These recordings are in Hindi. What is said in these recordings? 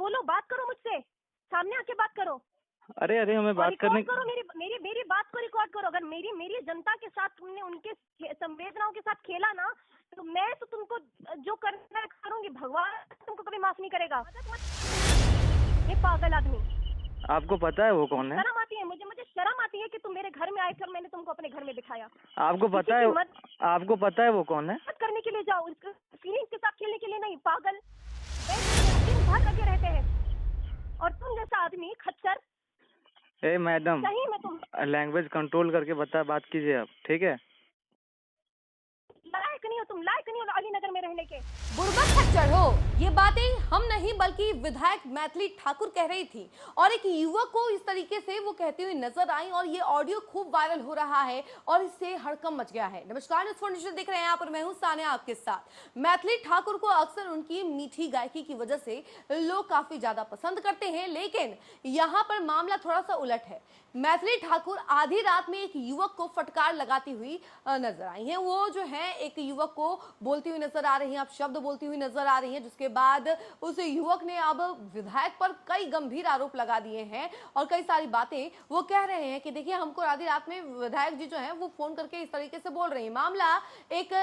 बोलो, बात करो मुझसे, सामने आके बात करो। अरे अरे हमें बात करने करो, मेरी बात को रिकॉर्ड करो। अगर मेरी जनता के साथ तुमने उनके संवेदनाओं के साथ खेला ना, तो मैं तो तुमको जो करना है करूंगी। भगवान तुमको कभी माफ नहीं करेगा। ये पागल आदमी। आपको पता है वो कौन है? शर्म आती है मुझे शर्म आती है कि तुम मेरे घर में आए थे और मैंने तुमको अपने घर में दिखाया। आपको पता है वो कौन है? मत करने के लिए जाओ, फीलिंग्स के साथ खेलने के लिए नहीं। पागल दिन भर लगे रहते हैं, और तुम जैसा आदमी खच्चर। ए मैडम, सही में तुम लैंग्वेज कंट्रोल करके बात कीजिए आप, ठीक है? लायक नहीं हो, तुम लायक नहीं हो अलीनगर में रहने के। बुड़बक खच्चर हो, ये बातें हम नहीं बल्कि विधायक मैथिली ठाकुर कह रही थी, और एक युवक को इस तरीके से वो कहती हुई नजर आई, और ये ऑडियो खूब वायरल हो रहा है और इससे हड़कंप मच गया है। नमस्कार, न्यूज़ फॉर नेशन देख रहे हैं यहाँ पर, मैं हूँ सानिया आपके साथ। मैथिली ठाकुर को अक्सर उनकी मीठी गायकी की वजह से लोग काफी ज्यादा पसंद करते हैं, लेकिन यहाँ पर मामला थोड़ा सा उलट है। मैथिली ठाकुर आधी रात में एक युवक को फटकार लगाती हुई नजर आई हैं। वो जो है एक युवक को बोलती हुई नजर आ रही हैं, अब शब्द बोलती हुई नजर आ रही हैं, जिसके बाद उस युवक ने अब विधायक पर कई गंभीर आरोप लगा दिए हैं और कई सारी बातें वो कह रहे हैं कि देखिए हमको आधी रात में विधायक जी जो है वो फोन करके इस तरीके से बोल रहे हैं। मामला एक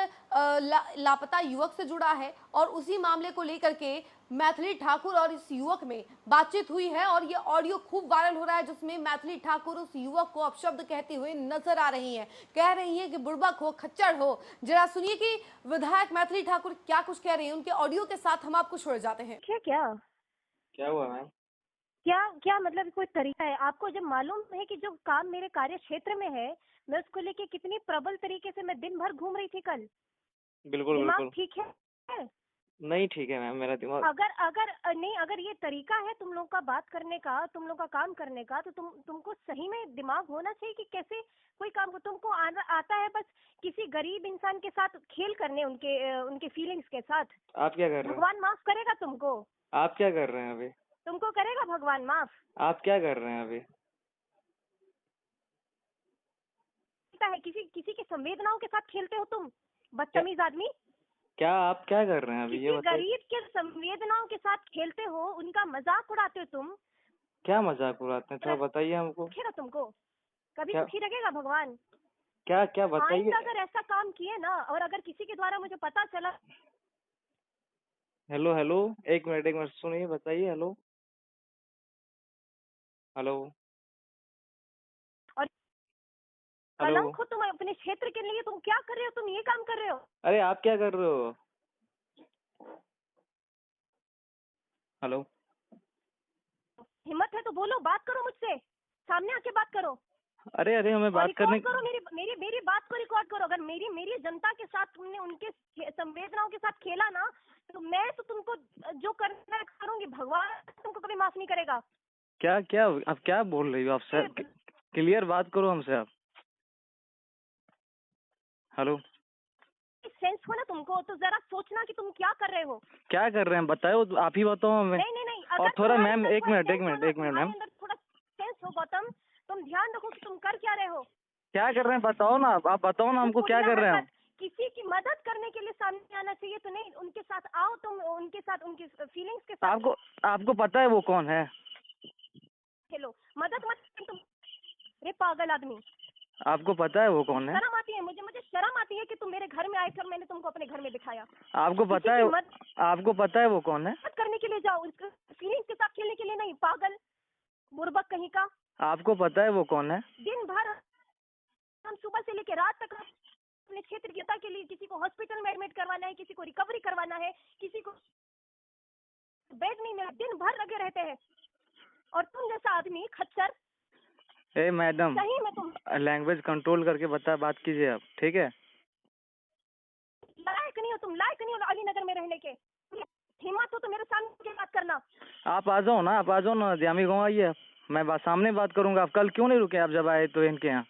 लापता युवक से जुड़ा है और उसी मामले को लेकर के मैथिली ठाकुर और इस युवक में बातचीत हुई है, और ये ऑडियो खूब वायरल हो रहा है जिसमें मैथिली ठाकुर उस युवक को अपशब्द कहती हुई नजर आ रही हैं। कह रही हैं कि बुड़बक हो, खच्चर हो। जरा सुनिए कि विधायक मैथिली ठाकुर क्या कुछ कह रही हैं। उनके ऑडियो के साथ हम आपको छोड़ जाते हैं। क्या हुआ मैम? क्या मतलब कोई तरीका है आपको? जब मालूम है कि जो काम मेरे कार्य क्षेत्र में है, मैं उसको लेके कितनी प्रबल तरीके से मैं दिन भर घूम रही थी कल। बिल्कुल दिमाग ठीक है? नहीं ठीक है मैम, मेरा दिमाग। अगर ये तरीका है तुम लोग का बात करने का, तुम लोग का काम करने का, तो तुमको सही में दिमाग होना चाहिए कि कैसे कोई काम को तुमको आता है बस किसी गरीब इंसान के साथ खेल करने, उनके फीलिंग्स के साथ। आप क्या कर रहे हैं? भगवान माफ करेगा तुमको? आप क्या कर रहे हैं अभी? तुमको करेगा भगवान माफ? आप क्या कर रहे हैं अभी? है किसी के संवेदनाओं के साथ खेलते हो तुम, बदतमीज आदमी। क्या आप क्या कर रहे हैं अभी, ये किसी बताइए? गरीब के संवेदनाओं के साथ खेलते हो, उनका मजाक उड़ाते हो तुम। क्या मजाक उड़ाते हैं, थोड़ा बताइए हमको। दुखेगा तुमको? कभी क्या दुखी लगेगा भगवान? क्या क्या बताइए। आइंदा अगर ऐसा काम किए ना, और अगर किसी के द्वारा मुझे पता चला। हेलो हेलो, एक मिनट सुनिए, बताइए। हेलो हेलो और हेलो। कलंक हो तुम अपने क्षेत्र के लिए। तुम क्या कर रहे हो? तुम ये काम कर रहे हो? अरे आप क्या कर रहे हो? हेलो। हिम्मत है तो बोलो, बात करो मुझसे, सामने आके बात करो। अरे अरे हमें बात करने करो, मेरी बात को रिकॉर्ड करो। अगर मेरी जनता के साथ तुमने उनके संवेदनाओं के साथ खेला ना, तो मैं तो तुमको जो करना है करूंगी। भगवान तुमको कभी माफ नहीं करेगा। क्या क्या आप क्या बोल रही हो? आप सर क्लियर बात करो हमसे आप। हेलो। सेंस हो ना तुमको, तो जरा सोचना कि तुम क्या कर रहे हो। क्या कर रहे हैं बताओ, आप ही बताओ हमें। नहीं। और थोड़ा मैम, एक मिनट मैम। थोड़ा सेंस हो गौतम, तुम ध्यान रखो कि तुम कर क्या रहे हो। क्या कर रहे हैं बताओ ना, आप बताओ ना हमको, क्या कर रहे हैं? किसी की मदद करने के लिए सामने आना चाहिए, तो नहीं उनके साथ आओ तुम, उनके साथ उनकी फीलिंग्स के साथ। आपको पता है वो कौन है? हेलो, मदद मत तुम, रे पागल आदमी। आपको पता है वो कौन है? शर्म आती है मुझे शर्म आती है कि तुम मेरे घर में आए थे और मैंने तुमको अपने घर में दिखाया। आपको पता है वो कौन है? मत करने के लिए जाओ, फीलिंग्स के साथ खेलने के लिए नहीं। पागल बुड़बक कहीं का। आपको पता है वो कौन है? दिन भर हम सुबह से लेकर रात तक अपने क्षेत्र की जनता के लिए, किसी को हॉस्पिटल में एडमिट करवाना है, किसी को रिकवरी करवाना है, किसी को बेड नहीं मिला, दिन भर लगे रहते हैं। और तुम जैसा आदमी खच्चर। ए मैडम, सही में तुम लैंग्वेज कंट्रोल करके बात कीजिए आप, ठीक है? लायक नहीं हो, तुम लायक नहीं हो अलीनगर में रहने के। हिम्मत हो तो मेरे सामने बात करना। आप आ जाओ ना, जामी गाँव आइए, मैं सामने बात करूंगा। आप कल क्यों नहीं रुके? आप जब आए तो इनके यहाँ